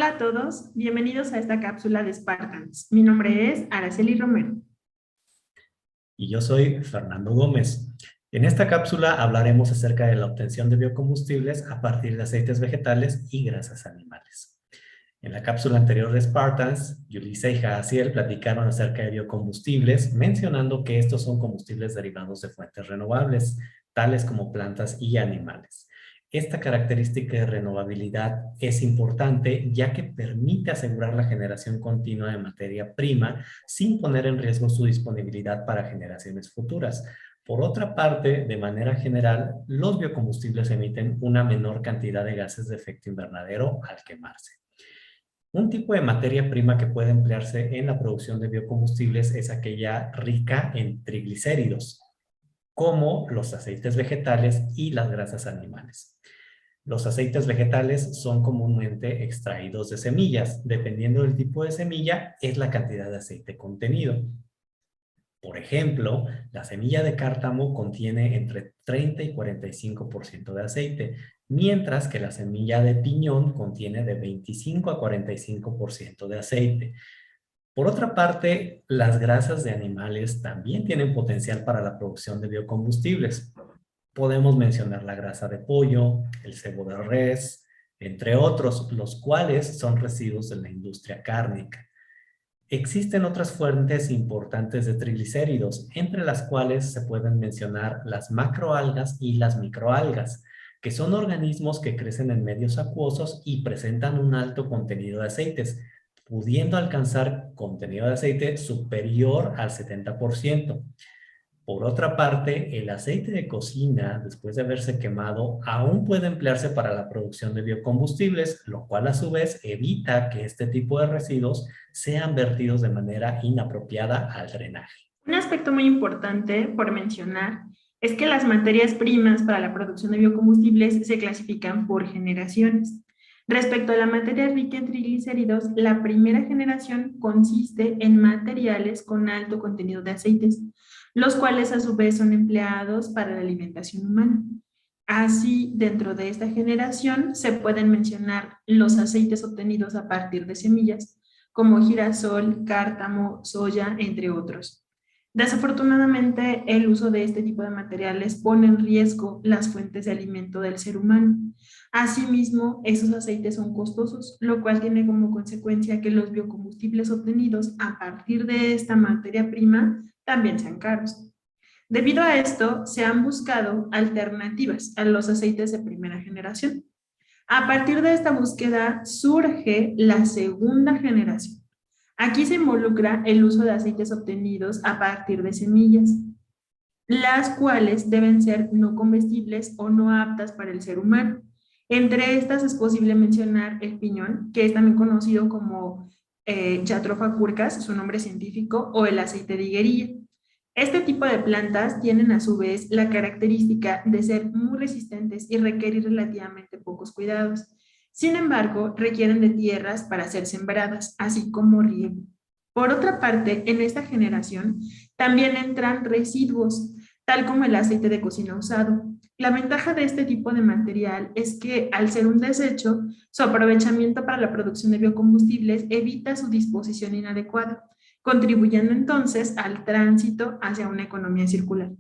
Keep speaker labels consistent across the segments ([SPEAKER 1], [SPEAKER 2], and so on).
[SPEAKER 1] Hola a todos, bienvenidos a esta cápsula de Spartans. Mi nombre es Araceli Romero.
[SPEAKER 2] Y yo soy Fernando Gómez. En esta cápsula hablaremos acerca de la obtención de biocombustibles a partir de aceites vegetales y grasas animales. En la cápsula anterior de Spartans, Yulisa y Jaciel platicaron acerca de biocombustibles, mencionando que estos son combustibles derivados de fuentes renovables, tales como plantas y animales. Esta característica de renovabilidad es importante ya que permite asegurar la generación continua de materia prima sin poner en riesgo su disponibilidad para generaciones futuras. Por otra parte, de manera general, los biocombustibles emiten una menor cantidad de gases de efecto invernadero al quemarse. Un tipo de materia prima que puede emplearse en la producción de biocombustibles es aquella rica en triglicéridos, como los aceites vegetales y las grasas animales. Los aceites vegetales son comúnmente extraídos de semillas. Dependiendo del tipo de semilla, es la cantidad de aceite contenido. Por ejemplo, la semilla de cártamo contiene entre 30 y 45% de aceite, mientras que la semilla de piñón contiene de 25 a 45% de aceite. Por otra parte, las grasas de animales también tienen potencial para la producción de biocombustibles. Podemos mencionar la grasa de pollo, el cebo de res, entre otros, los cuales son residuos de la industria cárnica. Existen otras fuentes importantes de triglicéridos, entre las cuales se pueden mencionar las macroalgas y las microalgas, que son organismos que crecen en medios acuosos y presentan un alto contenido de aceites, pudiendo alcanzar contenido de aceite superior al 70%. Por otra parte, el aceite de cocina, después de haberse quemado, aún puede emplearse para la producción de biocombustibles, lo cual a su vez evita que este tipo de residuos sean vertidos de manera inapropiada al drenaje.
[SPEAKER 1] Un aspecto muy importante por mencionar es que las materias primas para la producción de biocombustibles se clasifican por generaciones. Respecto a la materia rica en triglicéridos, la primera generación consiste en materiales con alto contenido de aceites, los cuales a su vez son empleados para la alimentación humana. Así, dentro de esta generación se pueden mencionar los aceites obtenidos a partir de semillas, como girasol, cártamo, soya, entre otros. Desafortunadamente, el uso de este tipo de materiales pone en riesgo las fuentes de alimento del ser humano. Asimismo, esos aceites son costosos, lo cual tiene como consecuencia que los biocombustibles obtenidos a partir de esta materia prima también sean caros. Debido a esto, se han buscado alternativas a los aceites de primera generación. A partir de esta búsqueda surge la segunda generación. Aquí se involucra el uso de aceites obtenidos a partir de semillas, las cuales deben ser no comestibles o no aptas para el ser humano. Entre estas es posible mencionar el piñón, que es también conocido como Jatropha curcas, su nombre científico, o el aceite de higuerilla. Este tipo de plantas tienen a su vez la característica de ser muy resistentes y requerir relativamente pocos cuidados. Sin embargo, requieren de tierras para ser sembradas, así como riego. Por otra parte, en esta generación también entran residuos, tal como el aceite de cocina usado. La ventaja de este tipo de material es que, al ser un desecho, su aprovechamiento para la producción de biocombustibles evita su disposición inadecuada, contribuyendo entonces al tránsito hacia una economía circular.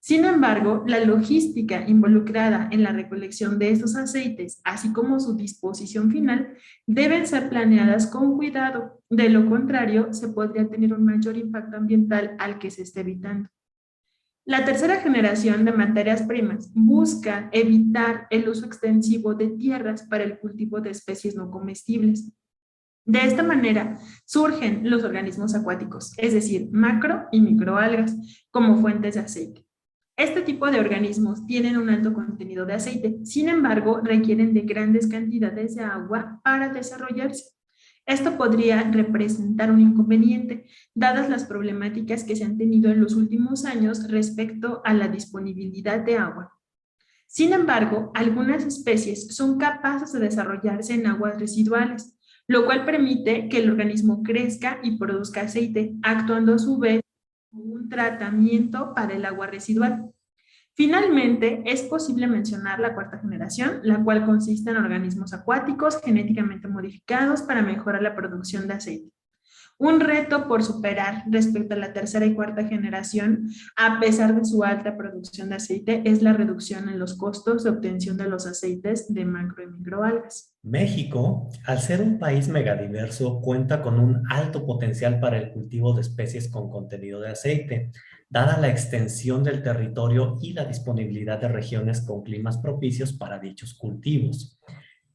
[SPEAKER 1] Sin embargo, la logística involucrada en la recolección de estos aceites, así como su disposición final, deben ser planeadas con cuidado. De lo contrario, se podría tener un mayor impacto ambiental al que se está evitando. La tercera generación de materias primas busca evitar el uso extensivo de tierras para el cultivo de especies no comestibles. De esta manera surgen los organismos acuáticos, es decir, macro y microalgas, como fuentes de aceite. Este tipo de organismos tienen un alto contenido de aceite, sin embargo, requieren de grandes cantidades de agua para desarrollarse. Esto podría representar un inconveniente, dadas las problemáticas que se han tenido en los últimos años respecto a la disponibilidad de agua. Sin embargo, algunas especies son capaces de desarrollarse en aguas residuales, lo cual permite que el organismo crezca y produzca aceite, actuando a su vez como un tratamiento para el agua residual. Finalmente, es posible mencionar la cuarta generación, la cual consiste en organismos acuáticos genéticamente modificados para mejorar la producción de aceite. Un reto por superar respecto a la tercera y cuarta generación, a pesar de su alta producción de aceite, es la reducción en los costos de obtención de los aceites de macro y microalgas.
[SPEAKER 2] México, al ser un país megadiverso, cuenta con un alto potencial para el cultivo de especies con contenido de aceite, dada la extensión del territorio y la disponibilidad de regiones con climas propicios para dichos cultivos.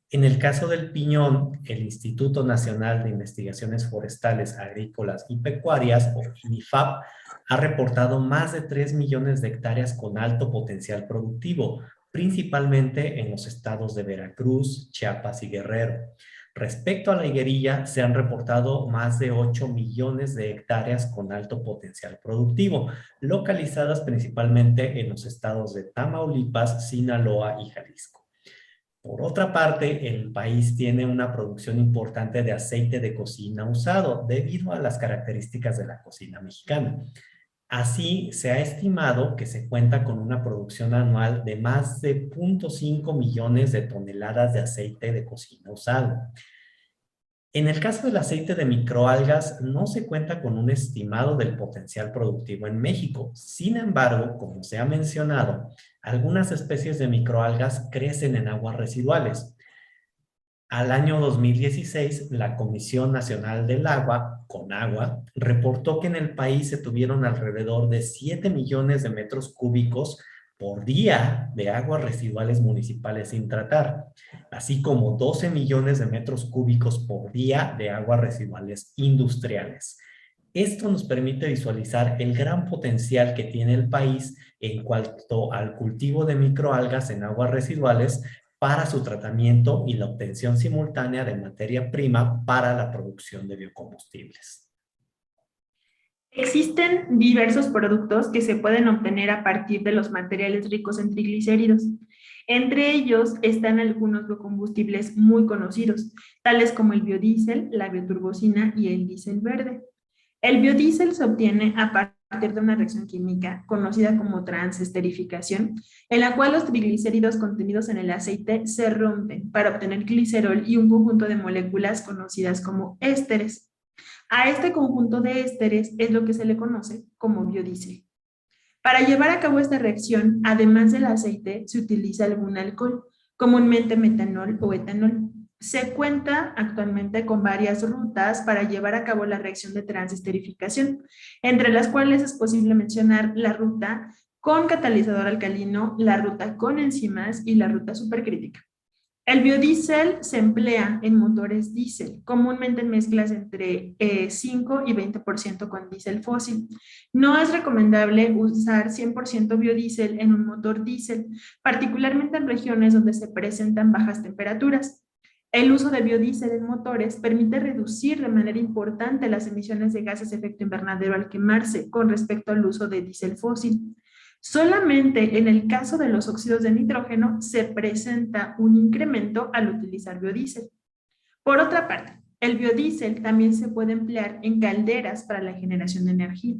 [SPEAKER 2] En el caso del piñón, el Instituto Nacional de Investigaciones Forestales, Agrícolas y Pecuarias, o INIFAP, ha reportado más de 3 millones de hectáreas con alto potencial productivo, principalmente en los estados de Veracruz, Chiapas y Guerrero. Respecto a la higuerilla, se han reportado más de 8 millones de hectáreas con alto potencial productivo, localizadas principalmente en los estados de Tamaulipas, Sinaloa y Jalisco. Por otra parte, el país tiene una producción importante de aceite de cocina usado debido a las características de la cocina mexicana. Así, se ha estimado que se cuenta con una producción anual de más de 0.5 millones de toneladas de aceite de cocina usado. En el caso del aceite de microalgas, no se cuenta con un estimado del potencial productivo en México. Sin embargo, como se ha mencionado, algunas especies de microalgas crecen en aguas residuales. Al año 2016, la Comisión Nacional del Agua, CONAGUA, reportó que en el país se tuvieron alrededor de 7 millones de metros cúbicos por día de aguas residuales municipales sin tratar, así como 12 millones de metros cúbicos por día de aguas residuales industriales. Esto nos permite visualizar el gran potencial que tiene el país en cuanto al cultivo de microalgas en aguas residuales para su tratamiento y la obtención simultánea de materia prima para la producción de biocombustibles.
[SPEAKER 1] Existen diversos productos que se pueden obtener a partir de los materiales ricos en triglicéridos. Entre ellos están algunos biocombustibles muy conocidos, tales como el biodiesel, la bioturbocina y el diésel verde. El biodiesel se obtiene a partir de una reacción química conocida como transesterificación, en la cual los triglicéridos contenidos en el aceite se rompen para obtener glicerol y un conjunto de moléculas conocidas como ésteres. A este conjunto de ésteres es lo que se le conoce como biodiesel. Para llevar a cabo esta reacción, además del aceite, se utiliza algún alcohol, comúnmente metanol o etanol. Se cuenta actualmente con varias rutas para llevar a cabo la reacción de transesterificación, entre las cuales es posible mencionar la ruta con catalizador alcalino, la ruta con enzimas y la ruta supercrítica. El biodiesel se emplea en motores diésel, comúnmente en mezclas entre 5 y 20% con diésel fósil. No es recomendable usar 100% biodiesel en un motor diésel, particularmente en regiones donde se presentan bajas temperaturas. El uso de biodiesel en motores permite reducir de manera importante las emisiones de gases de efecto invernadero al quemarse con respecto al uso de diésel fósil. Solamente en el caso de los óxidos de nitrógeno se presenta un incremento al utilizar biodiesel. Por otra parte, el biodiesel también se puede emplear en calderas para la generación de energía.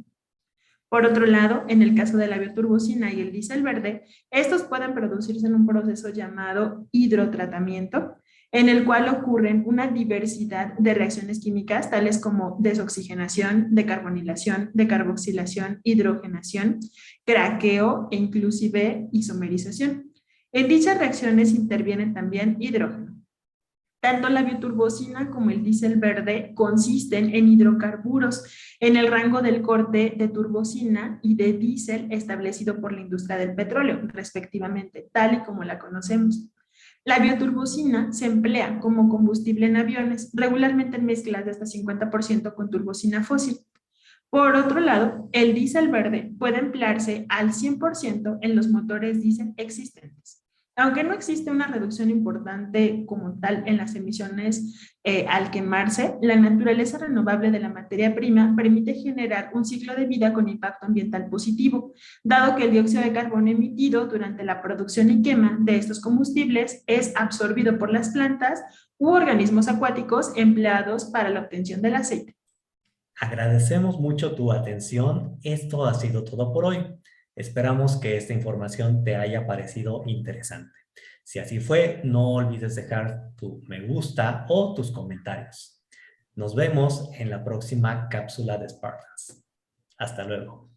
[SPEAKER 1] Por otro lado, en el caso de la bioturbocina y el diésel verde, estos pueden producirse en un proceso llamado hidrotratamiento, en el cual ocurren una diversidad de reacciones químicas, tales como desoxigenación, decarbonilación, decarboxilación, hidrogenación, craqueo e inclusive isomerización. En dichas reacciones intervienen también hidrógeno. Tanto la bioturbocina como el diésel verde consisten en hidrocarburos en el rango del corte de turbocina y de diésel establecido por la industria del petróleo, respectivamente, tal y como la conocemos. La bioturbocina se emplea como combustible en aviones, regularmente en mezclas de hasta 50% con turbocina fósil. Por otro lado, el diésel verde puede emplearse al 100% en los motores diésel existentes. Aunque no existe una reducción importante como tal en las emisiones al quemarse, la naturaleza renovable de la materia prima permite generar un ciclo de vida con impacto ambiental positivo, dado que el dióxido de carbono emitido durante la producción y quema de estos combustibles es absorbido por las plantas u organismos acuáticos empleados para la obtención del aceite.
[SPEAKER 2] Agradecemos mucho tu atención. Esto ha sido todo por hoy. Esperamos que esta información te haya parecido interesante. Si así fue, no olvides dejar tu me gusta o tus comentarios. Nos vemos en la próxima cápsula de Spartans. Hasta luego.